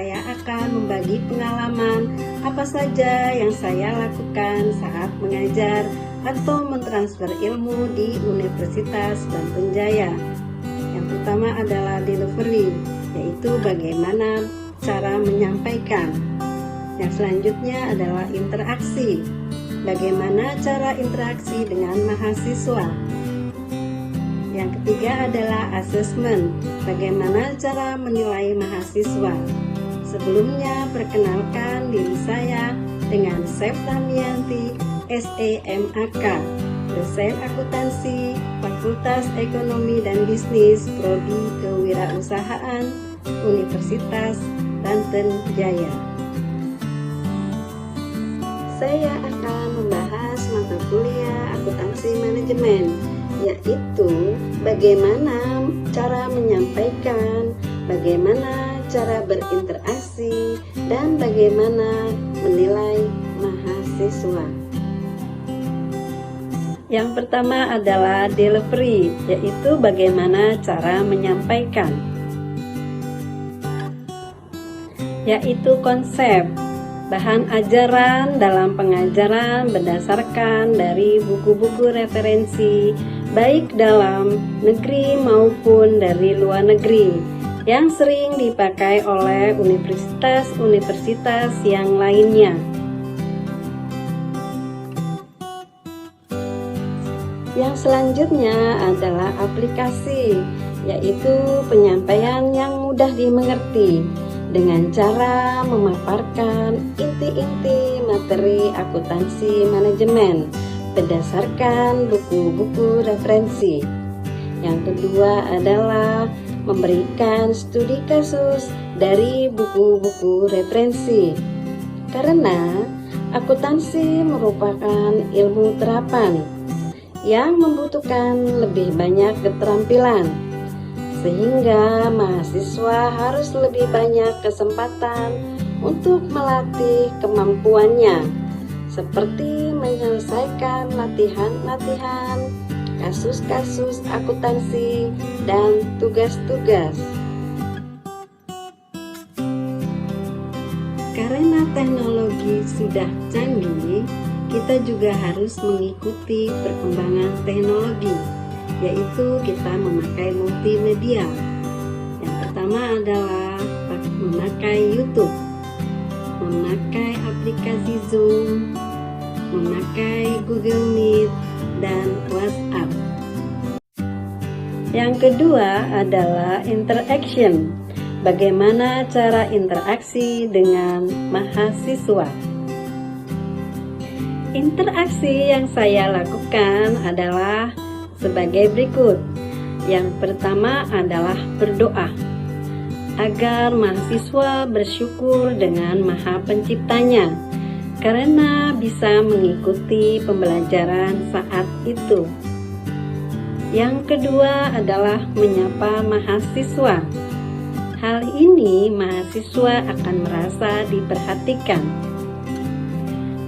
saya akan membagi pengalaman apa saja yang saya lakukan saat mengajar atau mentransfer ilmu di Universitas Bandung Jaya. Yang pertama adalah delivery, yaitu bagaimana cara menyampaikan. Yang selanjutnya adalah interaksi, bagaimana cara interaksi dengan mahasiswa. Yang ketiga adalah assessment, bagaimana cara menilai mahasiswa. Sebelumnya, perkenalkan diri saya dengan Septamianti, SEMAK, dosen akuntansi, Fakultas Ekonomi dan Bisnis, Prodi Kewirausahaan, Universitas Banten Jaya. Saya akan membahas mata kuliah akuntansi manajemen, yaitu bagaimana cara menyampaikan, bagaimana cara berinteraksi, dan bagaimana menilai mahasiswa. Yang pertama adalah delivery, yaitu bagaimana cara menyampaikan, yaitu konsep bahan ajaran dalam pengajaran berdasarkan dari buku-buku referensi baik dalam negeri maupun dari luar negeri yang sering dipakai oleh universitas-universitas yang lainnya. Yang selanjutnya adalah aplikasi, yaitu penyampaian yang mudah dimengerti dengan cara memaparkan inti-inti materi akuntansi manajemen berdasarkan buku-buku referensi. Yang kedua adalah memberikan studi kasus dari buku-buku referensi, karena akuntansi merupakan ilmu terapan yang membutuhkan lebih banyak keterampilan, sehingga mahasiswa harus lebih banyak kesempatan untuk melatih kemampuannya, seperti menyelesaikan latihan-latihan, kasus-kasus akuntansi, dan tugas-tugas. Karena teknologi sudah canggih, kita juga harus mengikuti perkembangan teknologi, yaitu kita memakai multimedia. Yang pertama adalah memakai YouTube, memakai aplikasi Zoom, memakai Google Meet, dan WhatsApp. Yang kedua adalah interaction, bagaimana cara interaksi dengan mahasiswa. Interaksi yang saya lakukan adalah sebagai berikut. Yang pertama adalah berdoa agar mahasiswa bersyukur dengan Maha Penciptanya karena bisa mengikuti pembelajaran saat itu. Yang kedua adalah menyapa mahasiswa. Hal ini mahasiswa akan merasa diperhatikan.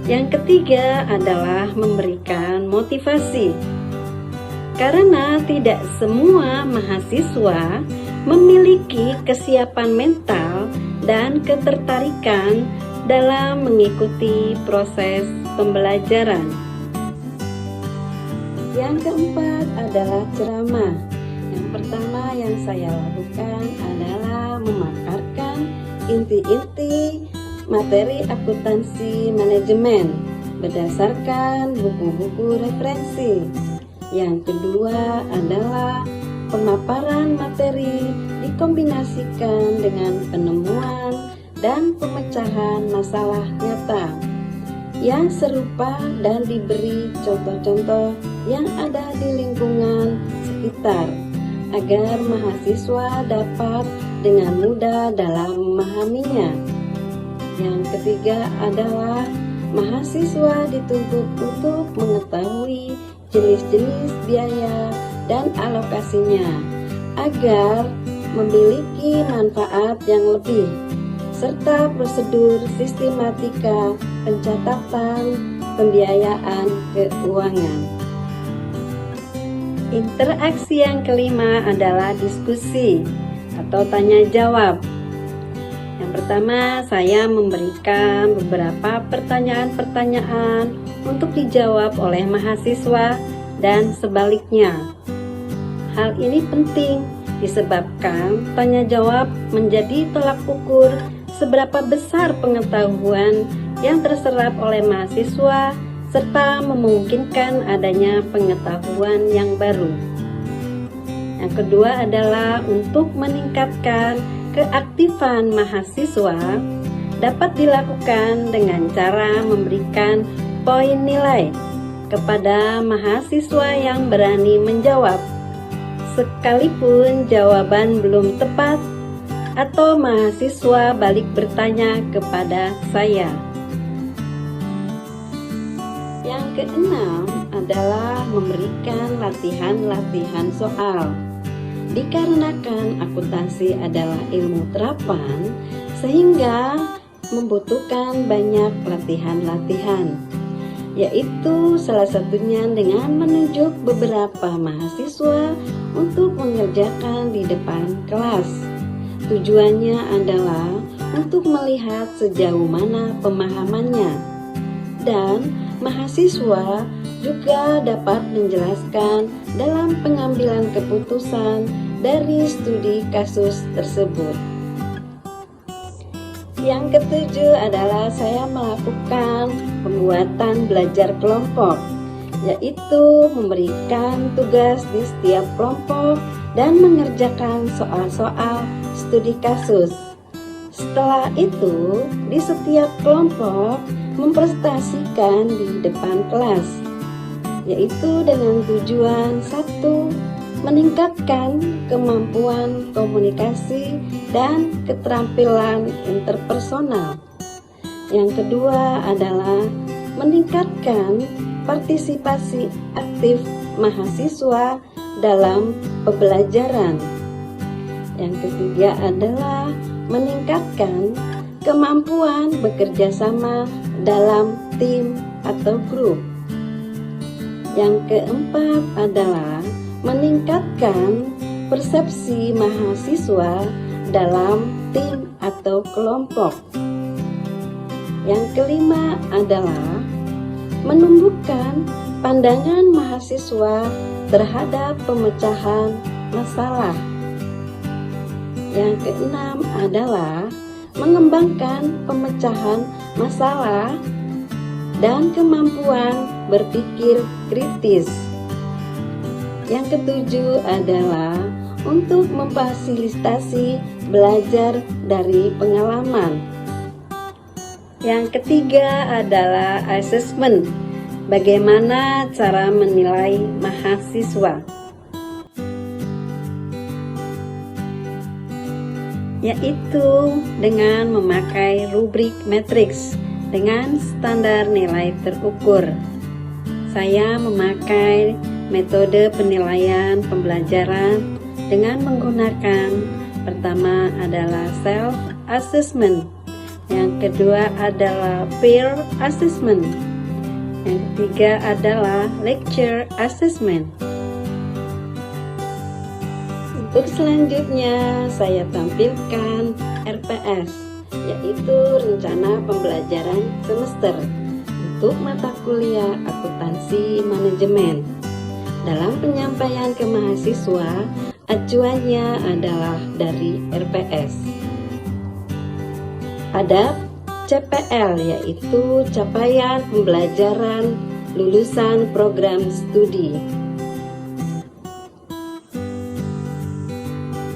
Yang ketiga adalah memberikan motivasi, karena tidak semua mahasiswa memiliki kesiapan mental dan ketertarikan dalam mengikuti proses pembelajaran. Yang keempat adalah ceramah. Yang pertama yang saya lakukan adalah memaparkan inti-inti materi akuntansi manajemen berdasarkan buku-buku referensi. Yang kedua adalah pemaparan materi dikombinasikan dengan penemuan dan pemecahan masalah nyata yang serupa dan diberi contoh-contoh yang ada di lingkungan sekitar agar mahasiswa dapat dengan mudah dalam memahaminya. Yang ketiga adalah mahasiswa dituntut untuk mengetahui jenis-jenis biaya dan alokasinya agar memiliki manfaat yang lebih, serta prosedur sistematika pencatatan pembiayaan keuangan. Interaksi yang kelima adalah diskusi atau tanya jawab. Yang pertama, saya memberikan beberapa pertanyaan-pertanyaan untuk dijawab oleh mahasiswa dan sebaliknya. Hal ini penting disebabkan tanya jawab menjadi tolak ukur seberapa besar pengetahuan yang terserap oleh mahasiswa serta memungkinkan adanya pengetahuan yang baru. Yang kedua adalah untuk meningkatkan keaktifan mahasiswa dapat dilakukan dengan cara memberikan poin nilai kepada mahasiswa yang berani menjawab, sekalipun jawaban belum tepat atau mahasiswa balik bertanya kepada saya. Yang keenam adalah memberikan latihan-latihan soal. Dikarenakan akuntansi adalah ilmu terapan, sehingga membutuhkan banyak latihan-latihan, yaitu salah satunya dengan menunjuk beberapa mahasiswa untuk mengerjakan di depan kelas. Tujuannya adalah untuk melihat sejauh mana pemahamannya, dan mahasiswa juga dapat menjelaskan dalam pengambilan keputusan dari studi kasus tersebut. Yang ketujuh adalah saya melakukan pembuatan belajar kelompok, yaitu memberikan tugas di setiap kelompok dan mengerjakan soal-soal studi kasus. Setelah itu, di setiap kelompok mempresentasikan di depan kelas, yaitu dengan tujuan: 1. Meningkatkan kemampuan komunikasi dan keterampilan interpersonal. Yang kedua adalah meningkatkan partisipasi aktif mahasiswa dalam pembelajaran. Yang ketiga adalah meningkatkan kemampuan bekerja sama dalam tim atau grup. Yang keempat adalah meningkatkan persepsi mahasiswa dalam tim atau kelompok. Yang kelima adalah menumbuhkan pandangan mahasiswa terhadap pemecahan masalah. Yang keenam adalah mengembangkan pemecahan masalah dan kemampuan berpikir kritis. Yang ketujuh adalah untuk memfasilitasi belajar dari pengalaman. Yang ketiga adalah asesmen, bagaimana cara menilai mahasiswa, yaitu dengan memakai rubrik matriks dengan standar nilai terukur. Saya memakai metode penilaian pembelajaran dengan menggunakan pertama adalah self assessment, yang kedua adalah peer assessment, yang ketiga adalah lecture assessment. Untuk selanjutnya saya tampilkan RPS, yaitu rencana pembelajaran semester untuk mata kuliah akuntansi manajemen. Dalam penyampaian ke mahasiswa, acuannya adalah dari RPS. Ada CPL, yaitu capaian pembelajaran lulusan program studi.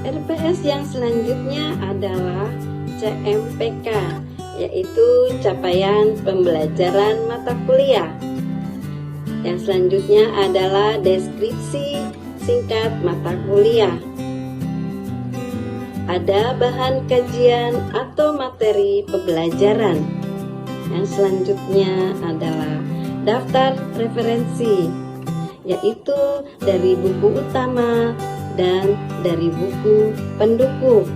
RPS yang selanjutnya adalah CMPK, yaitu capaian pembelajaran mata kuliah. Yang selanjutnya adalah deskripsi singkat mata kuliah. Ada bahan kajian atau materi pembelajaran. Yang selanjutnya adalah daftar referensi, yaitu dari buku utama dan dari buku pendukung.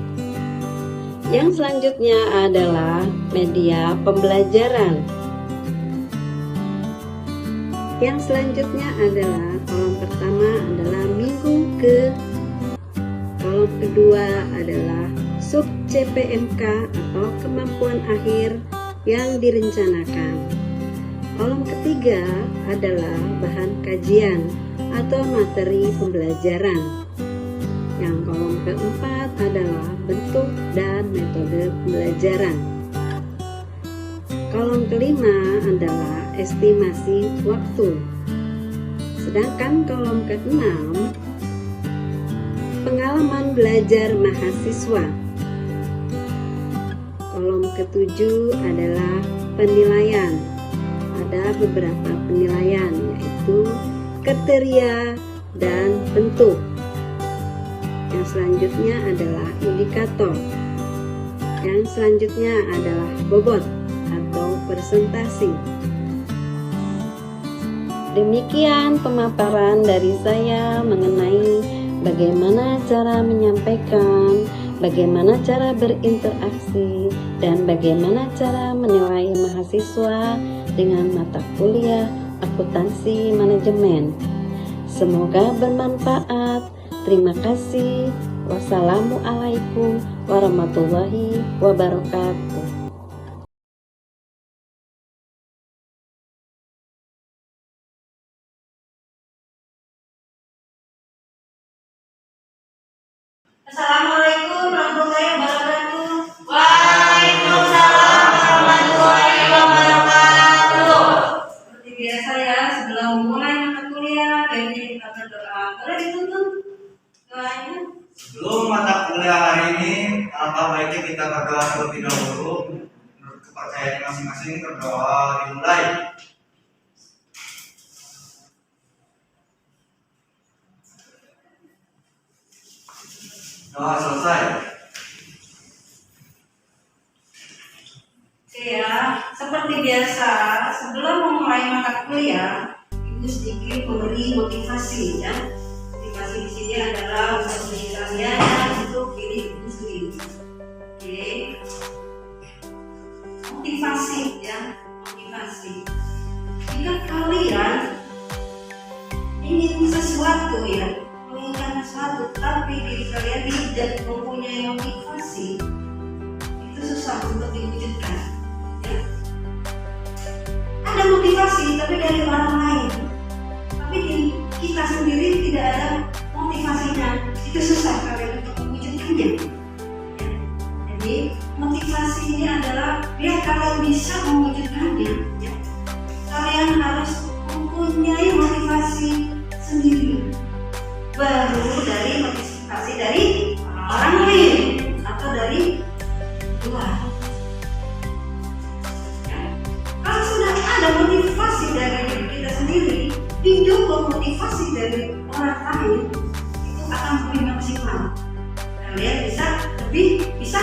Yang selanjutnya adalah media pembelajaran. Yang selanjutnya adalah kolom pertama adalah minggu ke, kolom kedua adalah sub CPMK atau kemampuan akhir yang direncanakan. Kolom ketiga adalah bahan kajian atau materi pembelajaran. Yang kolom keempat adalah bentuk dan metode pembelajaran. Kolom kelima adalah estimasi waktu. Sedangkan kolom keenam pengalaman belajar mahasiswa. Kolom ketujuh adalah penilaian. Ada beberapa penilaian, yaitu kriteria dan bentuk. Yang selanjutnya adalah indikator. Yang selanjutnya adalah bobot atau presentasi. Demikian pemaparan dari saya mengenai bagaimana cara menyampaikan, bagaimana cara berinteraksi, dan bagaimana cara menilai mahasiswa dengan mata kuliah akuntansi manajemen. Semoga bermanfaat. Terima kasih. Wassalamualaikum warahmatullahi wabarakatuh. Assalamualaikum warahmatullahi wabarakatuh. Waalaikumsalam warahmatullahi wabarakatuh. Seperti biasa ya, sebelum mulai mata kuliah, baiknya kita berdoa. Boleh dituntut doanya? Sebelum mata kuliah hari ini, alangkah baiknya kita berdoa terlebih dahulu. Menurut kepercayaan masing-masing, berdoa dimulai. Doa selesai. Oke ya, seperti biasa, sebelum memulai mata kuliah, Ibu sedikit memberi motivasi ya. Motivasi di sini adalah untuk diri kalian dan untuk diri Ibu sendiri. Oke. Motivasi ya, motivasi. Jika kalian ingin sesuatu ya, menginginkan sesuatu, tapi diri kalian tidak mempunyai motivasi, itu susah untuk diwujudkan. Ya. Ada motivasi tapi dari orang lain, tapi di kita sendiri tidak ada motivasinya, itu susah kalian untuk mewujudkannya. Ya. Jadi motivasi ini adalah biar kalian bisa mewujudkannya. Ya. Kalian harus mempunyai motivasi sendiri, baru dari motivasi dari orang lain atau dari luar. Ya. Kalau sudah ada motivasi dari diri kita sendiri, didukung motivasi dari orang lain, itu akan lebih maksimal. Kalian bisa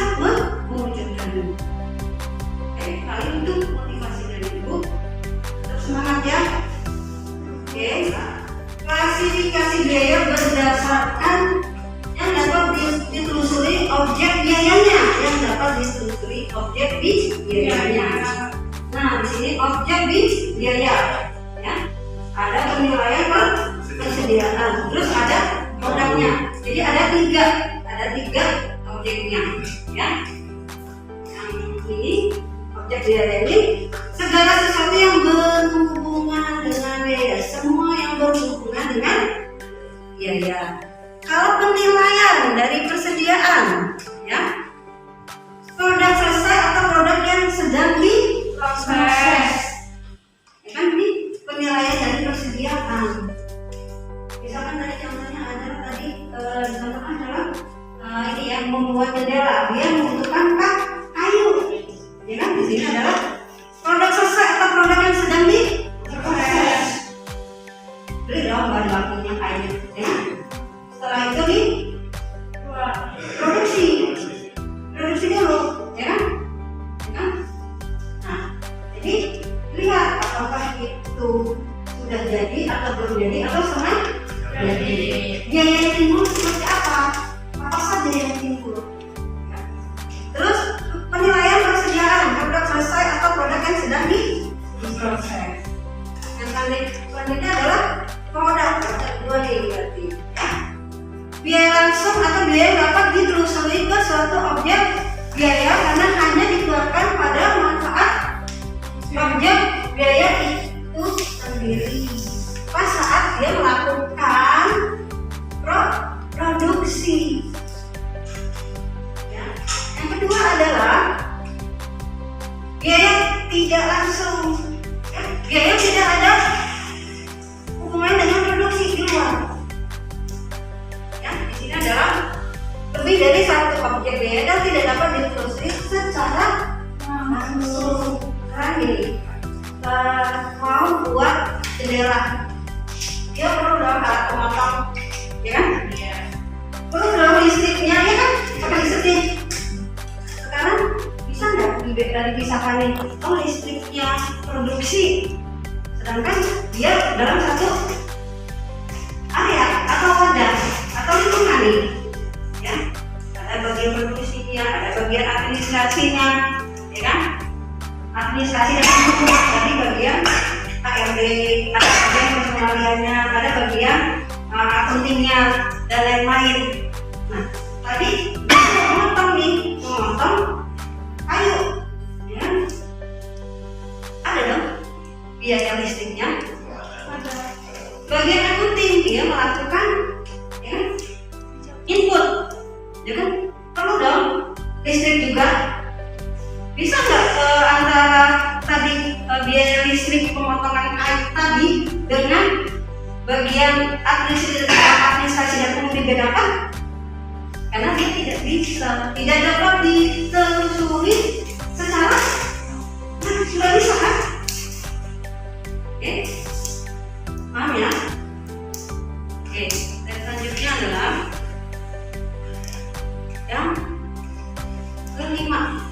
mewujudkannya. Oke, kalian itu motivasi dari ibu. Tetap semangat ya. Oke. Klasifikasi biaya berdasarkan yang dapat ditelusuri objek biayanya, biayanya. Nah, di sini objek biaya, ya. Ada penilaian persediaan, terus ada produknya. Jadi ada tiga objeknya, ya. Yang ini objek biaya ini segala sesuatu yang berhubungan dengan biaya, semua yang berhubungan dengan biaya. Kalau penilaian dari persediaan, ya, produk selesai atau produk yang sedang diproses, ya kan, ini penilaian dari persediaan. Misalkan tadi contohnya adalah dicontohkan dalam ini yang membuat jendela, dia membutuhkan kayu, ya kan, di sini adalah produk selesai atau produk yang sedang diproses. Beli dong bahan bakunya kayu, ya. Setelah itu nih produksi dulu, ya kan? Nah, jadi lihat apakah itu sudah jadi atau belum jadi atau setengah jadi. Biaya yang timbul seperti apa saja yang timbul. Terus penilaian persediaan produk selesai atau produk yang sedang diproses. Yang selanjutnya adalah produk kedua berarti. Biaya langsung atau biaya yang dapat ditelusuri ke suatu objek tidak langsung. Ya, biaya tidak ada hubungan dengan produksi di luar. Ya, di sini adalah lebih dari satu objek biaya dan tidak dapat diproduksi secara langsung. Sekarang gini, mau buat jendela, dia perlu dong alat pemotong, ya kan? Iya. Perlu dong listriknya, ya kan? Pakai listrik. Sekarang bisa nggak dipisahkan nih? Oh, listriknya produksi, sedangkan dia dalam satu area atau wadah atau lingkungan nih, ya. Ada bagian produksinya, ada bagian administrasinya, ya kan? Administrasi dan hukum, tadi bagian ARD, ada bagian personaliannya, ada bagian accountingnya dan lain-lain. Nah, tadi memotong kayu, ya. Ada dong biaya listriknya. Bagian accounting dia melakukan, ya, input, ya kan? Perlu dong listrik juga. Bisa nggak antara tadi biaya listrik pemotongan kayu tadi dengan bagian administrasi dan hukum dibedakan? Karena dia tidak bisa, tidak dapat ditelusuri secara sudah bisa kan? Oke, paham ya? Oke, dan selanjutnya adalah yang kelima.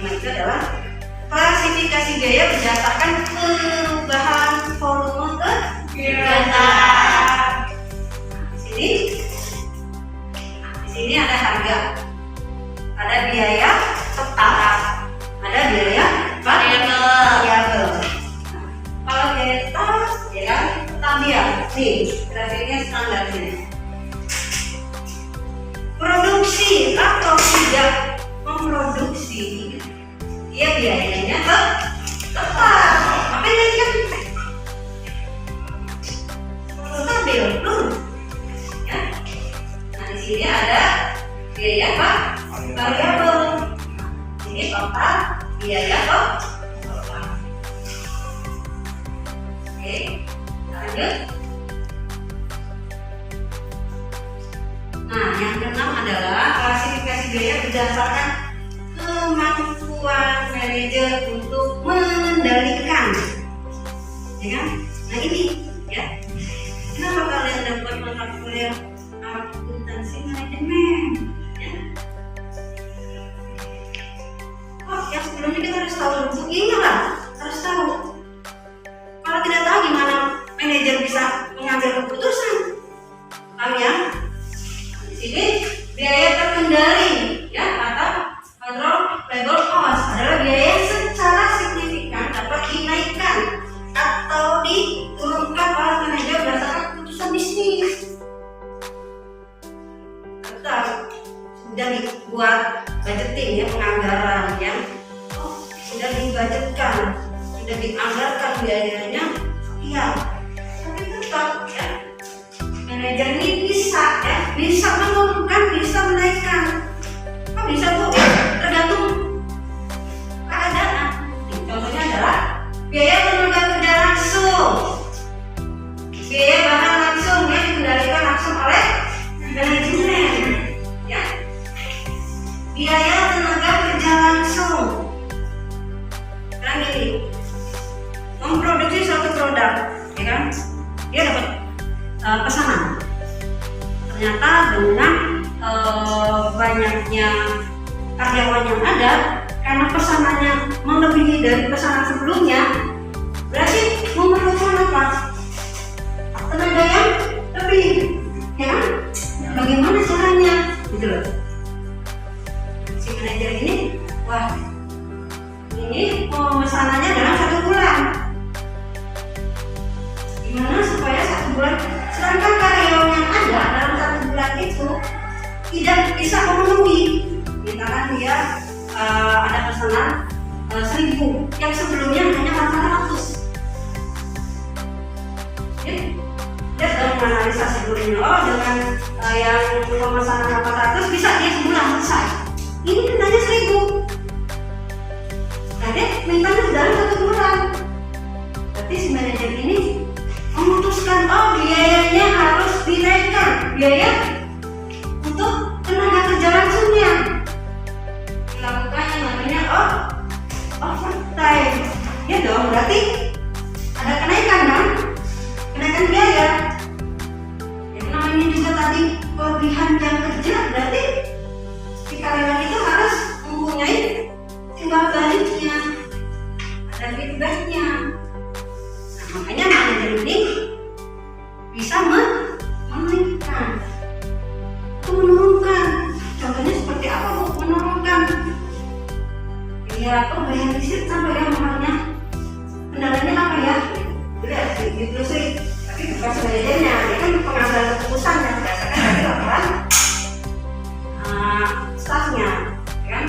Itu adalah klasifikasi biaya berdasarkan perubahan volume kegiatan. Di sini ada harga, ada biaya tetap, ada biaya variabel. Kalau biaya tetap, ya kan, tetap dia. Nih, grafiknya standar ini. Produksi atau tidak memproduksi, dia biayanya tetap. Apa ini kan? Stabil, ya. Nah, di sini ada biaya apa? Variabel. Ini total biaya total. Oke, lanjut. Nah, yang keenam adalah klasifikasi biaya berdasarkan kemampuan manajer untuk mengendalikan, ya kan? Nah ini, ya. Kenapa kalian dapat mata kuliah akuntansi manajemen? Ya. Oh, yang sebelumnya kita harus tahu bentuk ini lah, harus tahu. Kalau tidak tahu gimana manajer bisa mengambil keputusan, paham ya? Di sini biaya terkendali, ya, atau controllable cost adalah biaya yang secara signifikan dapat dinaikkan atau diturunkan oleh manajer berdasarkan keputusan bisnis. Tetap sudah dibuat budgeting, ya, penganggaran, ya. Oh, sudah dibudgetkan, sudah dianggarkan biayanya sekian, tapi tetap, ya, manajer ini bisa menurunkan, bisa menaikkan. Kok bisa tuh? Tergantung keadaan. Contohnya adalah biaya tenaga kerja langsung, biaya bahan langsung yang dikendalikan langsung oleh manajemen, ya. Biaya tenaga kerja langsung. Sekarang ini memproduksi suatu produk, ya kan? Dia dapat pesanan. Ternyata dengan banyaknya karyawan yang ada, karena pesanannya melebihi dari pesanan sebelumnya, berarti memerlukan apa? Tenaga yang lebih, ya kan? Bagaimana caranya? Gitu loh. Si manajer ini, wah, ini pemesanannya dalam 1 bulan. Gimana supaya 1 bulan, sedangkan karyawan yang ada dalam 1 bulan itu tidak bisa memenuhi. Misalkan dia ada pesanan 1000, yang sebelumnya hanya 400. Dia sudah menganalisa sebelumnya, oh dengan yang pemesanan 400 bisa dia sebulan selesai. Ini hanya 1000. Nah, dia minta manajer ini memutuskan biayanya harus dinaikkan, biaya untuk tenaga kerja langsungnya dilakukan yang namanya overtime. Ya dong, berarti ada kenaikan kan? Kenaikan biaya. Yang namanya juga tadi kelebihan jam kerja, berarti si karyawan itu harus mempunyai timbal baliknya, ada feedbacknya. Nah, makanya manajer ini bisa menaikkan atau menurunkan. Contohnya seperti apa Bu? Menurunkan ya pembayaran listrik apa ya namanya, kendalanya apa ya? Udah ditelusuri, tapi bukan manajernya, dia kan pengambilan keputusan yang berdasarkan dari laporan stafnya, kan?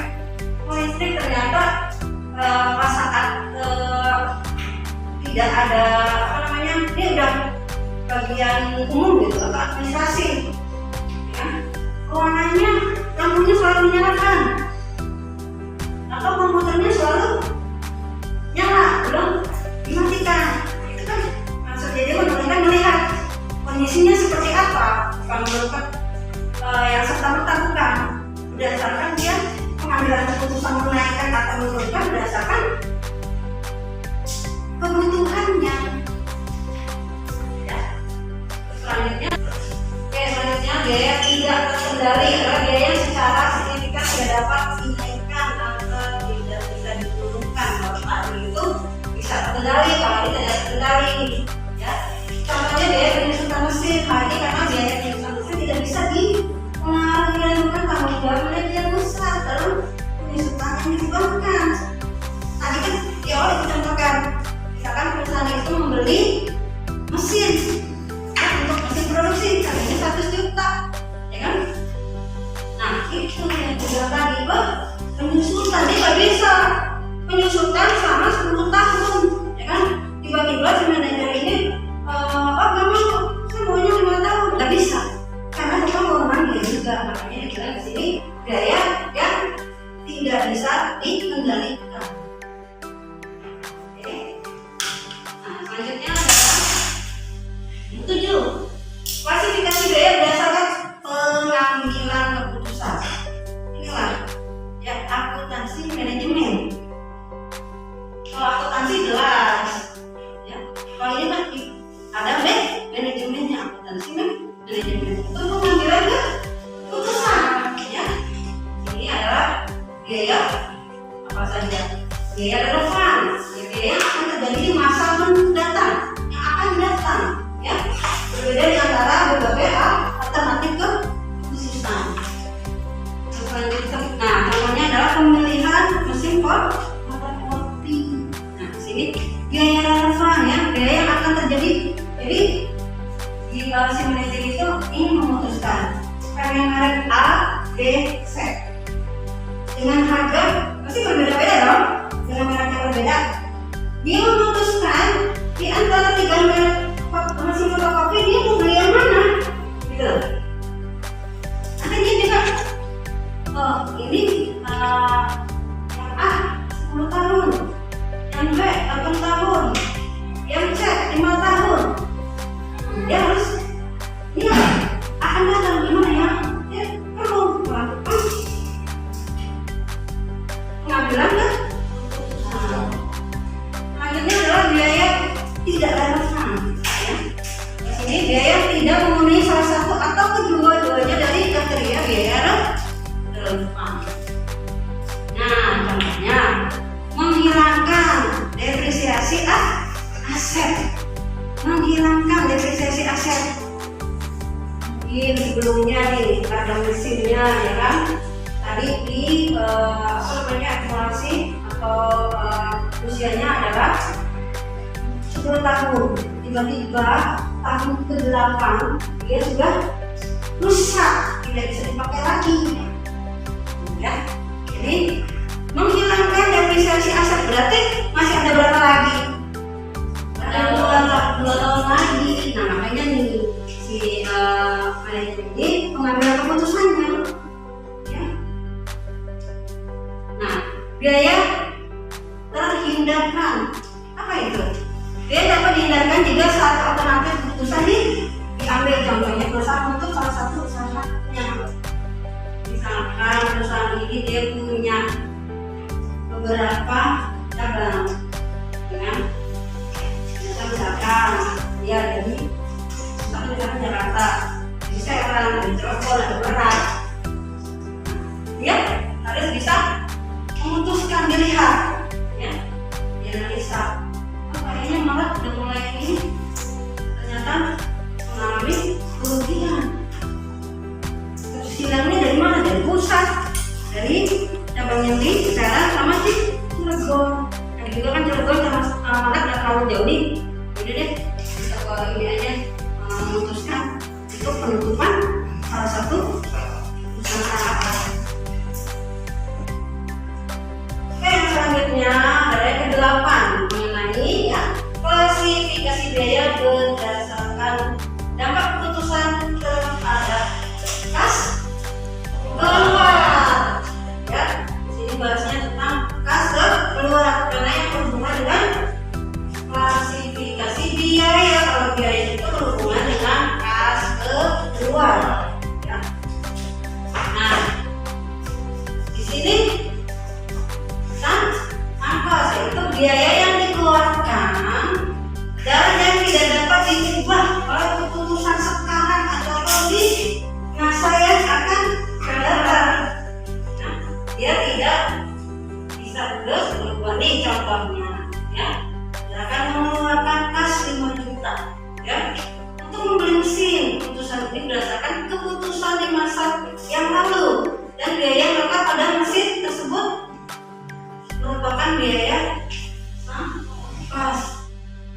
Listrik ternyata pas saat tidak ada apa namanya, ini udah bagian umum gitu atau administrasi, ya. Ruangannya lampunya selalu menyalakan atau komputernya selalu nyala, belum dimatikan. Itu kan maksudnya dia benar-benar melihat kondisinya seperti apa, bukan merupakan yang serta-merta, bukan. Berdasarkan dia pengambilan keputusan menaikkan atau menurunkan berdasarkan kebutuhannya. Ya. Selanjutnya biaya tidak terkendali adalah biaya yang secara signifikan tidak dapat dinaikkan atau tidak bisa diturunkan. Kalau tadi itu bisa terkendali, kalau ini tidak terkendali. Ya. Contohnya biaya penyusutan mesin, ini karena biaya penyusutan mesin tidak bisa dipengaruhi dan bukan tanggung jawab manajer besar dalam penyusutan yang dikembangkan. Tadi kan di awal dicontohkan, misalkan perusahaan itu membeli mesin untuk mesin produksi, harganya 100 juta, ya kan? Nah itu yang bilang tadi, penyusutan dia nggak bisa penyusutan selama 10 tahun, ya kan? Tiba-tiba si manajer ini nggak mau, saya maunya 5 tahun, nggak bisa, karena kita ngomong dia juga. Makanya dibilang di sini biaya yang tidak bisa dikendalikan. Oke. Nah selanjutnya adalah 7. Klasifikasi biaya berdasarkan pengambilan keputusan. Inilah ya akuntansi manajemen. Kalau akuntansi jelas, ya. Kalau ini kan ada manajemennya, akuntansi manajemen itu pengambilan keputusan. Ya. Ini adalah biaya apa saja? Biaya relevan, biaya yang akan terjadi di masa mendatang, yang akan datang. Ya, berbeda di antara berbagai alternatif kekhususan. Selanjutnya, nah contohnya adalah pemilihan mesin fotokopi. Nah di sini biaya relevan, ya, biaya yang akan terjadi. Jadi jika si manajer itu ingin memutuskan pengen merek A, B, C dengan harga pasti berbeda-beda dong, dengan merek yang berbeda. Dia memutuskan di antara 3 merek mesin fotokopi, dia mau beli yang mana gitu. Nanti dia juga ini yang A 10 tahun, yang B 8 tahun, yang C 5 tahun. Dia harus akan datang gimana ya, dia perlu melakukan pengambilan keputusan. Selanjutnya adalah biaya tidak relevan. Ini biaya yang tidak memenuhi salah satu atau kedua-duanya dari kriteria biaya relevan. Nah, contohnya menghilangkan depresiasi aset. Menghilangkan depresiasi aset. Mungkin sebelumnya nih ada mesinnya, ya kan? Tadi di akumulasi atau usianya adalah 10 tahun. Tiba-tiba tahun ke-8 dia sudah rusak, tidak bisa dipakai lagi, ya. Jadi menghilangkan depresiasi aset berarti masih ada berapa lagi? Ada 2 tahun lagi. Nah makanya nih si manajer ini pengambilan keputusannya, ya. Nah biaya terhindarkan apa itu? Biaya dapat dihindarkan jika saat alternatif keputusan diambil. Contohnya perusahaan untuk salah satu usahanya. Misalkan perusahaan ini dia punya beberapa cabang, ya. Misalkan dia jadi misalkan Jakarta, di Serang, di Cirebon, di Berat, dia harus bisa memutuskan, dilihat, ya, dianalisa. Kayaknya malah udah mulai ini ternyata mengalami kerugian. Kerugiannya dari mana? Dari pusat, dari cabang yang di Serang sama di Cirebon. Yang juga kan Cirebon sama malah nggak terlalu jauh nih. Jadi deh kita kalau ini aja memutuskan itu penutupan salah satu usaha. Oke, yang selanjutnya adalah yang ke-8 mengenai ya klasifikasi biaya berdasarkan dampak keputusan terhadap kas keluar. Ya, di sini bahasnya tentang kas keluar karena yang berhubungan dengan klasifikasi biaya. Kalau biaya itu berhubungan dengan kas keluar. Ya. Nah, di sini itu biaya yang dikeluarkan dan yang tidak dapat diubah oleh keputusan sekarang atau di masa yang akan datang. Nah, dia tidak bisa terus berubah nih contohnya, ya. Dia akan mengeluarkan kas 5 juta, ya, untuk membeli mesin. Keputusan ini berdasarkan keputusan di masa yang lalu dan biaya yang melekat pada mesin tersebut merupakan biaya pas.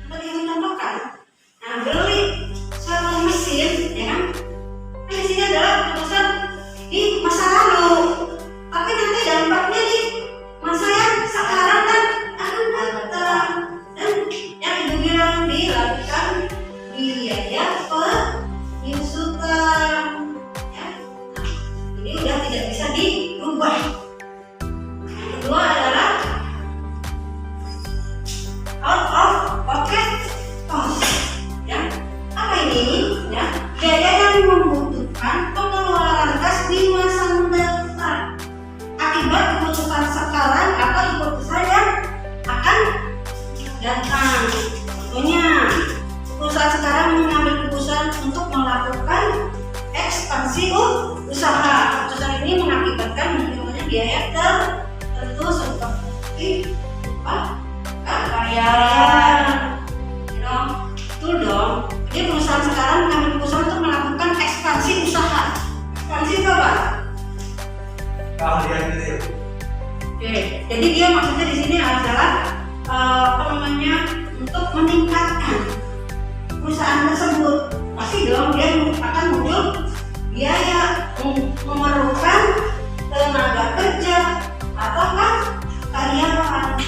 Tadi yang menambahkan, nah beli suatu mesin, ya kan? Di sini adalah keputusan di masa lalu, tapi nanti dampaknya di masa yang sekarang dan akan datang. Dan yang dibilang dilakukan biaya penyusutan, ya. Nah, ini udah tidak bisa dirubah. Yang kedua adalah out of pocket cost, ya. Apa ini? Ya, biaya yang membutuhkan pengeluaran kas di masa mendatang akibat keputusan sekarang atau keputusan yang akan datang. Contohnya, perusahaan sekarang mengambil keputusan untuk melakukan ekspansi usaha. Keputusan ini mengakibatkan munculnya biaya tertentu seperti karyawan, betul dong. Jadi perusahaan sekarang mengambil keputusan untuk melakukan ekspansi usaha. Ekspansi itu apa? Keahlian gitu ya. Oke, jadi dia maksudnya di sini adalah untuk meningkatkan perusahaan tersebut. Pasti dong dia akan muncul biaya, memerlukan tenaga kerja atau karyawan.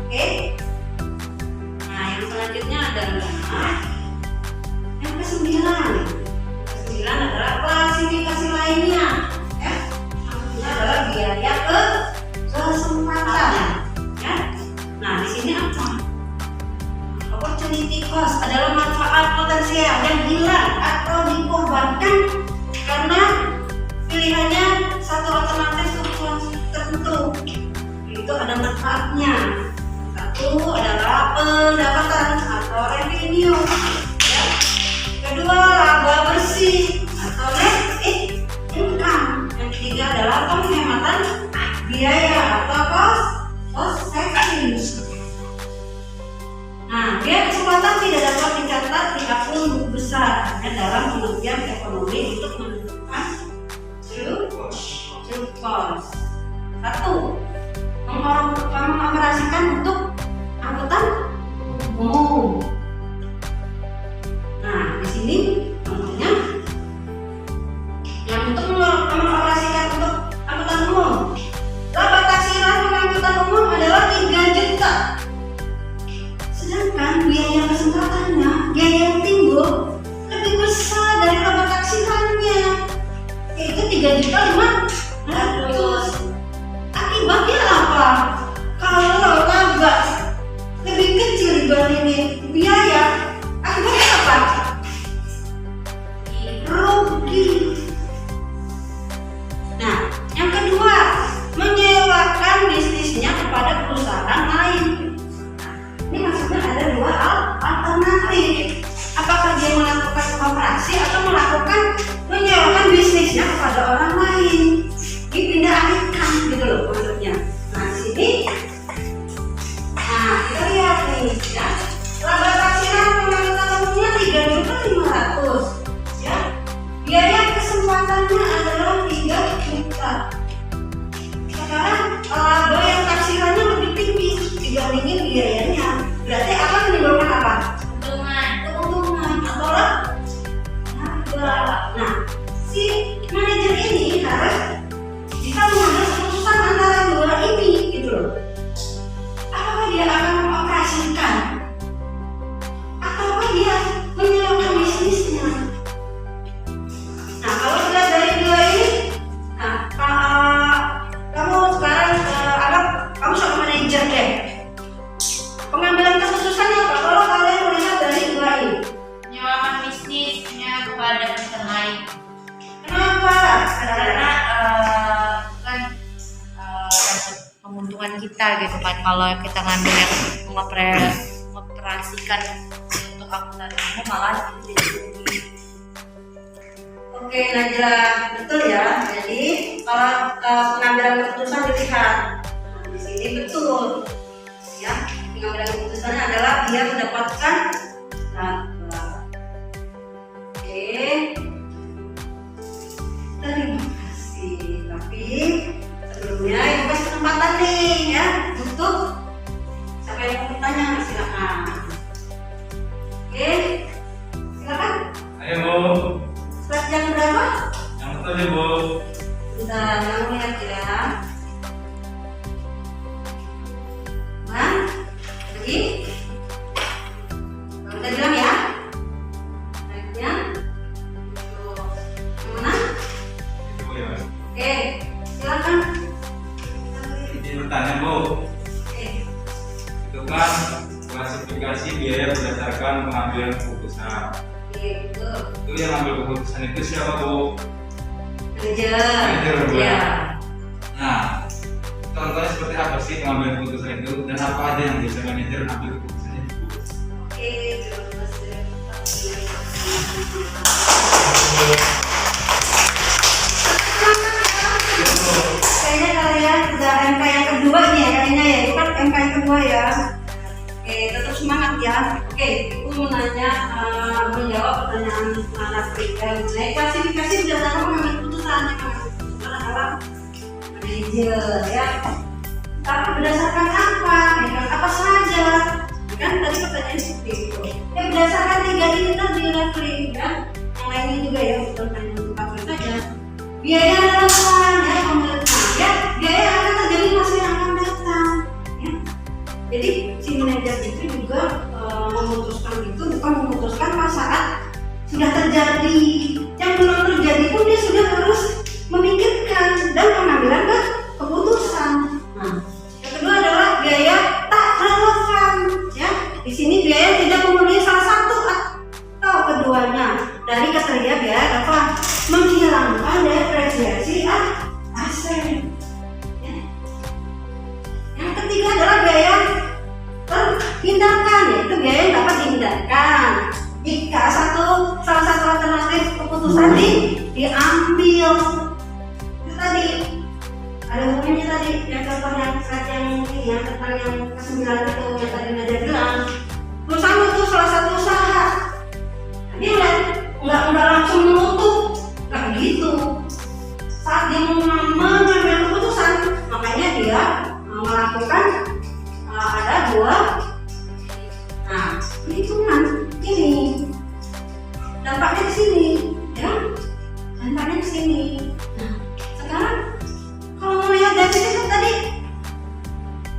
Oke. Nah, yang selanjutnya adalah yang ke-9. Ke-9 adalah klasifikasi lainnya. Ya. Yang adalah biaya kesempatan. Ya. Nah, di sini apa? Opportunity cost adalah manfaat potensial yang hilang atau dikorbankan karena pilihannya satu alternatif tertentu. Itu ada manfaatnya. Satu adalah pendapatan atau revenue, ya. Kedua, laba bersih atau net income. Yang ketiga adalah penghematan biaya atau cost savings. Nah, biaya kesempatan tidak dapat dicatat di akun buku besar hanya dalam pengertian ekonomi untuk menentukan true cost. Satu, mengoperasikan untuk angkutan umum. Nah, di sini contohnya yang untuk mengoperasikan untuk angkutan umum, laba taksiran angkutan umum adalah 3 juta. Sedangkan biaya kesempatannya, biaya yang timbul lebih besar dari laba taksirannya, yaitu 3.500.000. Akibat dizalimin biaya, akibatnya apa? Rugi. Nah, yang kedua, menyewakan bisnisnya kepada perusahaan lain. Ini maksudnya ada dua alternatif. Apakah dia melakukan koperasi atau melakukan menyewakan bisnisnya kepada orang lain? Dipindah alihkan gitu loh maksudnya. Nah, di sini, nah kita lihat nih ya. Laba taksiran pengambilan umumnya 3.500.000 ya. Biaya kesempatannya adalah 3 juta. Sekarang laba yang taksirannya lebih tinggi dibandingin biayanya. Berarti akan menimbulkan apa? Keuntungan atau laba. Nah, si manajer ini harus bisa mengambil keputusan antara dua ini gitu loh. Apakah dia akan mengoperasikan atau dia menyewakan bisnisnya? Nah, kalau sudah dari dua ini, nah, kamu sekarang anggap kamu seorang manajer deh. Pengambilan keputusannya apa? Kalau kalian melihat dari dua ini, Menyewakan bisnisnya kepada perusahaan lain. kenapa? Karena kan dapat keuntungan kita gitu kan. Kalau kita ngambil yang mengoperasikan untuk akuntan umum malah jadi rugi. Oke, Najla, betul ya. Jadi kalau pengambilan keputusan dilihat, nah, di sini betul, ya. Pengambilan keputusannya adalah dia mendapatkan laba. Oke, terima kasih. Tapi sebelumnya ibu kasih kesempatan nih ya untuk siapa yang mau bertanya silakan. Oke, silakan. Ayo Bu, Slide yang berapa? yang betul ya Bu. Bentar, kamu lihat ya. Nah, lagi. Kalau kita bilang ya. Baiknya. Tuh. Yang mana? Bu ya. Oke, silakan. Izin bertanya Bu, Oke. itu kan klasifikasi biaya berdasarkan pengambilan keputusan. Oke, betul. Itu yang ambil keputusan itu siapa Bu? Manajer. Bu. Ya. Nah, contohnya seperti apa sih pengambilan keputusan itu dan apa aja yang bisa manajer ambil keputusannya Bu? Oke, terima kasih. Kayaknya kalian udah MK yang kedua nih ya, kayaknya ya, itu kan MK yang kedua ya. Oke, tetap semangat ya. Oke, aku mau nanya, menjawab pertanyaan anak mengenai klasifikasi berdasarkan pengambil keputusan. Yang mengambil keputusan adalah manajer ya. Tapi berdasarkan apa? Dengan apa saja? Kan tadi pertanyaannya seperti itu. Ya berdasarkan tiga ini tadi referring kan. Yang lainnya juga ya, bukan hanya untuk apa saja. Biaya adalah peran ya, pemerintahan ya. Biaya yang akan terjadi masa yang akan datang. Ya. Jadi si manajer itu juga memutuskan itu bukan memutuskan pas saat sudah terjadi. Yang belum terjadi pun dia sudah harus memikirkan dan mengambil keputusan. Nah, yang kedua adalah biaya tak relevan ya. Di sini biaya tidak memenuhi salah satu atau keduanya dari kriteria biaya relevan, menghilangkan depresiasi aset. Ya. Yang ketiga adalah biaya terhindarkan, yaitu biaya yang dapat dihindarkan jika salah satu alternatif keputusan diambil. Itu tadi ada hubungannya tadi yang contoh yang slide yang ini ya, tentang yang ke-9 itu yang tadi Nadia bilang, perusahaan itu salah satu usaha. Dia nggak langsung menutup, nggak begitu. Saat dia mengambil keputusan, makanya dia melakukan ada dua. Nah, hitungan ini dampaknya di sini, ya, dampaknya di sini. Nah, sekarang kalau melihat dari sini kan tadi,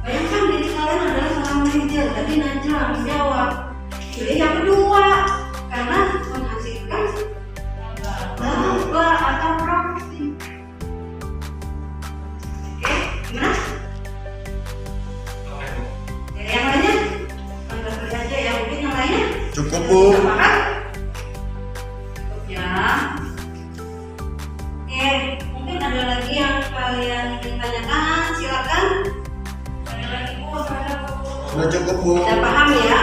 bayangkan diri kalian adalah seorang manajer. Tadi Najla menjawab. Pilih yang kedua karena menghasilkan laba atau profit. Oke, gimana? Oke Bu. Yang lainnya? Cukup, Bu. Sepakat? Cukup ya. Oke, mungkin ada lagi yang kalian ingin tanyakan, silakan. Ada lagi Bu, ada Bu. Sudah cukup, Bu. Sudah paham ya?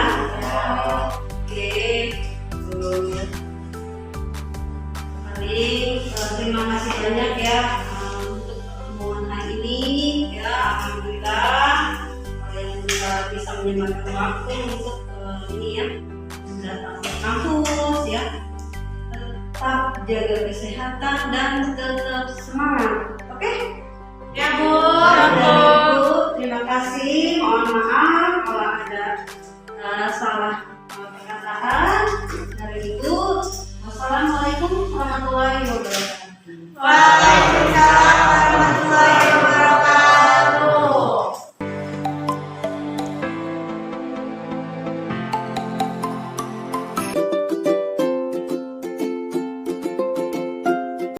Oke, terus terima kasih banyak ya untuk pertemuan hari ini ya. Alhamdulillah kalian juga bisa menyempatkan waktu untuk ini ya, datang ke kampus ya. Tetap jaga kesehatan dan tetap semangat. Oke? Ya Bu. Terima kasih. Mohon maaf kalau ada salah perkataan. Dari itu, wassalamualaikum warahmatullahi wabarakatuh.